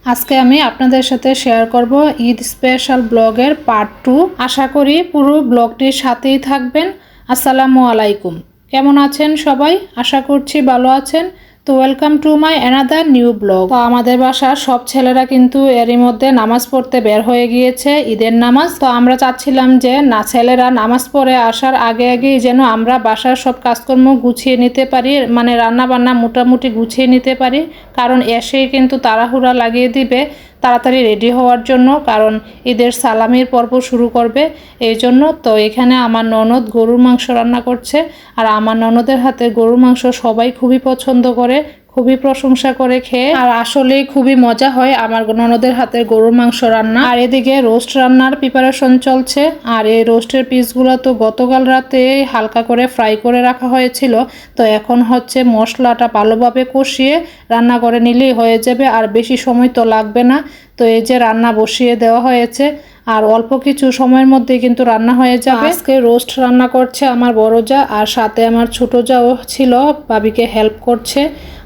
আজকে আমি আপনাদের সাথে শেয়ার করব ঈদ স্পেশাল ব্লগের পার্ট 2। আশা করি পুরো ব্লগটির সাথেই থাকবেন। আসসালামু আলাইকুম, কেমন আছেন সবাই? আশা করছি ভালো আছেন। তো welcome to my another new blog. তো আমাদের বাসার সব ছেলেরা কিন্তু এরই মধ্যে নামাজ পড়তে বের হয়ে গিয়েছে, ঈদের নামাজ। তো আমরা চাচ্ছিলাম যে না, ছেলেরা নামাজ পড়ে আসার আগে আগেই যেন আমরা বাসার সব কাজকর্ম গুছিয়ে নিতে পারি, মানে রান্না বান্না মোটামুটি গুছিয়ে নিতে পারি, কারণ এসেই কিন্তু তাড়াহুড়া লাগিয়ে দিবে তাড়াতাড়ি রেডি হওয়ার জন্য, কারণ ঈদের সালামির পর্ব শুরু করবে এই জন্য। তো এখানে আমার ননদ গরুর মাংস রান্না করছে, আর আমার ননদের হাতে গরুর মাংস সবাই খুবই পছন্দ করে, খুবই প্রশংসা করে খেয়ে, আর আসলে খুবই মজা হয় আমার ননদের হাতের গরুর মাংস রান্না। আর এদিকে রোস্ট রান্নার প্রিপারেশন চলছে, আর এই রোস্টের পিসগুলো তো গতকাল রাতে হালকা করে ফ্রাই করে রাখা হয়েছিল। তো এখন হচ্ছে মশলাটা ভালোভাবে কষিয়ে রান্না করে নিলেই হয়ে যাবে, আর বেশি সময় তো লাগবে না। তো এই যে রান্না বসিয়ে দেওয়া হয়েছে, আর অল্প কিছু সময়ের মধ্যে কিন্তু রান্না হয়ে যাবে। আজকে রোস্ট রান্না করছে আমার বড় যা, আর সাথে আমার ছোট যাও ছিল, ভাবিকে হেল্প করছে।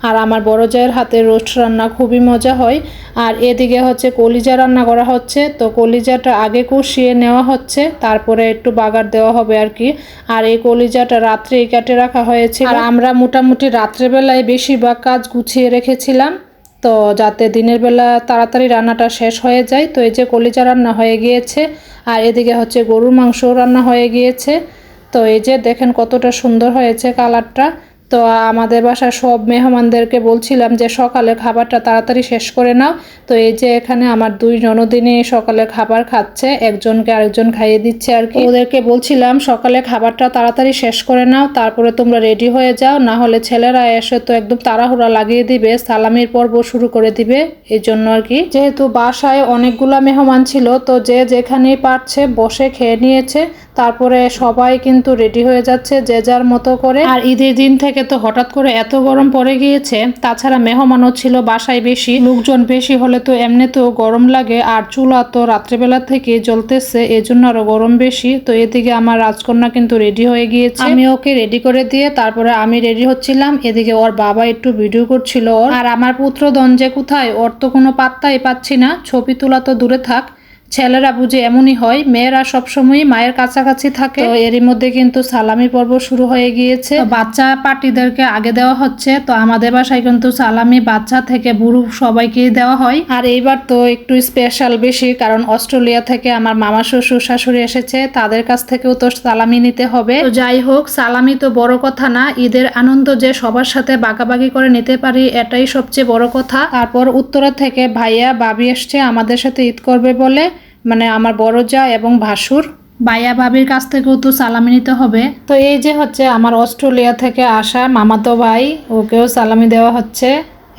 আর আমার বড় জায়ের হাতে রোস্ট রান্না খুবই মজা হয়। আর এদিকে হচ্ছে কলিজা রান্না করা হচ্ছে। তো কলিজাটা আগে কষিয়ে নেওয়া হচ্ছে, তারপরে একটু বাগার দেওয়া হবে আর কি। আর এই কলিজাটা রাত্রেই কেটে রাখা হয়েছিল, আর আমরা মোটামুটি রাত্রেবেলায় বেশিরভাগ কাজ গুছিয়ে রেখেছিলাম, তো যাতে দিনের বেলা তাড়াতাড়ি রান্নাটা শেষ হয়ে যায়। তো এই যে কলিজা রান্না হয়ে গিয়েছে, আর এদিকে হচ্ছে গরুর মাংস রান্না হয়ে গিয়েছে। তো এই যে দেখেন কতটা সুন্দর হয়েছে কালারটা। তো আমাদের বাসার সব মেহমানদেরকে বলছিলাম যে সকালে খাবারটা তাড়াতাড়ি শেষ করে নাও। তো এই যে এখানে আমার দুই ননদিনী সকালে খাবার খাচ্ছে, একজনকে আরেকজন খাইয়ে দিচ্ছে আর কি। ওদেরকে বলছিলাম সকালে খাবারটা তাড়াতাড়ি শেষ করে নাও, তারপরে তোমরা রেডি হয়ে যাও, না হলে ছেলেরা এসে তো একদম তাড়াহুড়া লাগিয়ে দিবে, সালামির পর্ব শুরু করে দিবে। এই জন্য আর কি, যেহেতু বাসায় অনেকগুলা মেহমান ছিল, তো যে যেখানেই পারছে বসে খেয়ে নিয়েছে। তারপরে সবাই কিন্তু রেডি হয়ে যাচ্ছে যে যার মতো করে। আর ঈদের দিন থেকে তো হঠাৎ করে এত গরম পড়ে গিয়েছে, তাছাড়া মেহমানও ছিল বাসায় বেশি, লোকজন বেশি হলে তো এমনিতেও গরম লাগে, আর চুলা তো রাত্রেবেলা থেকে জ্বলতেছে, এজন্য আরো গরম বেশি। তো এদিকে আমার রাজকন্যা কিন্তু রেডি হয়ে গিয়েছে, আমি ওকে রেডি করে দিয়ে তারপরে আমি রেডি হচ্ছিলাম। এদিকে ওর বাবা একটু ভিডিও করছিল ওর। আর আমার পুত্র দঞ্জে কোথায়, ওর তো কোনো পাত্তাই পাচ্ছি না, ছবি তোলা তো দূরে থাক। ছেলেরা বুঝে এমনই হয়, মেয়েরা সবসময়ই মায়ের কাছাকাছি থাকে। তো এরই মধ্যে কিন্তু সালামি পর্ব শুরু হয়ে গিয়েছে, বাচ্চা পার্টিদেরকে আগে দেওয়া হচ্ছে। তো আমাদের বাসায় কিন্তু সালামি বাচ্চা থেকে বুড়ো সবাইকেই দেওয়া হয়। আর এইবার তো একটু স্পেশাল বেশি, কারণ অস্ট্রেলিয়া থেকে আমার মামা শ্বশুর শাশুড়ি এসেছে, তাদের কাছ থেকেও তো সালামি নিতে হবে। তো যাই হোক, সালামি তো বড় কথা না, ঈদের আনন্দ যে সবার সাথে বাগাবাগি করে নিতে পারি এটাই সবচেয়ে বড় কথা। তারপর উত্তরা থেকে ভাইয়া ভাবি এসছে আমাদের সাথে ঈদ করবে বলে, মানে আমার বড় যা এবং ভাসুর। ভাইয়া ভাবির কাছ থেকেও তো সালামি নিতে হবে। তো এই যে হচ্ছে আমার অস্ট্রেলিয়া থেকে আসা মামাতো ভাই, ওকেও সালামি দেওয়া হচ্ছে।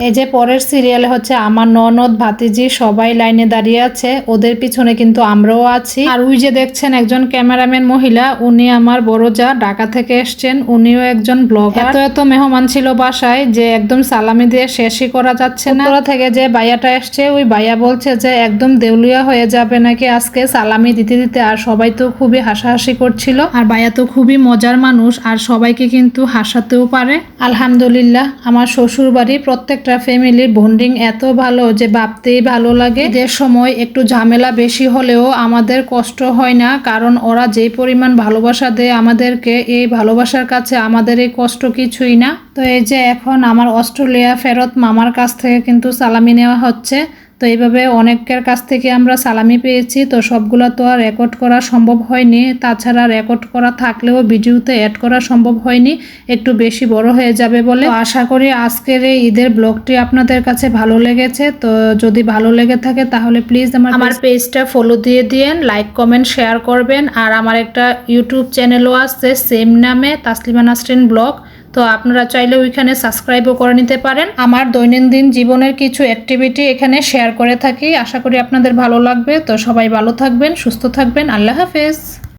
এই যে পরের সিরিয়ালে হচ্ছে আমার ননদ ভাতিজি সবাই লাইনে দাঁড়িয়ে আছে, ওদের পিছনে কিন্তু আমরাও আছি। আর ওই যে দেখছেন একজন ক্যামেরাম্যান মহিলা, উনি আমার বড় যা, ঢাকা থেকে এসছেন, উনিও একজন ব্লগার। এত এত মেহমান ছিল বাসায় যে একদম সালামি দিয়ে শেষই করা যাচ্ছে না। উত্তরা থেকে যে ভাইয়াটা এসছে, ওই ভাইয়া বলছে যে একদম দেউলিয়া হয়ে যাবে নাকি আজকে সালামি দিতে দিতে। আর সবাই তো খুবই হাসাহাসি করছিল, আর ভাইয়া তো খুবই মজার মানুষ, আর সবাইকে কিন্তু হাসাতেও পারে। আলহামদুলিল্লাহ, আমার শ্বশুর বাড়ি প্রত্যেক ফ্যামিলির বন্ডিং এত ভালো যে ভাবতেই ভালো লাগে। এদের সময় একটু ঝামেলা বেশি হলেও আমাদের কষ্ট হয় না, কারণ ওরা যে পরিমাণ ভালোবাসা দেয় আমাদেরকে, এই ভালোবাসার কাছে আমাদের এই কষ্ট কিছুই না। তো এই যে এখন আমার অস্ট্রেলিয়া ফেরত মামার কাছ থেকে কিন্তু সালামি নেওয়া হচ্ছে। তো এইভাবে অনেকের কাছ থেকে আমরা সালামি পেয়েছি, তো সবগুলো তো আর রেকর্ড করা সম্ভব হয়নি, তাছাড়া রেকর্ড করা থাকলেও ভিডিওতে অ্যাড করা সম্ভব হয়নি, একটু বেশি বড় হয়ে যাবে বলে। তো আশা করি আজকের এই ঈদের ব্লগটি আপনাদের কাছে ভালো লেগেছে। তো যদি ভালো লেগে থাকে তাহলে প্লিজ আমার পেজটা ফলো দিয়ে দিয়েন, লাইক কমেন্ট শেয়ার করবেন। আর আমার একটা ইউটিউব চ্যানেলও আছে সেম নামে, তাসলিমা নাসরিন ব্লগ, তো আপনারা চাইলে ওইখানে সাবস্ক্রাইবও করে নিতে পারেন। আমার দৈনন্দিন জীবনের কিছু অ্যাক্টিভিটি এখানে শেয়ার করে থাকি, আশা করি আপনাদের ভালো লাগবে। তো সবাই ভালো থাকবেন, সুস্থ থাকবেন, আল্লাহ হাফেজ।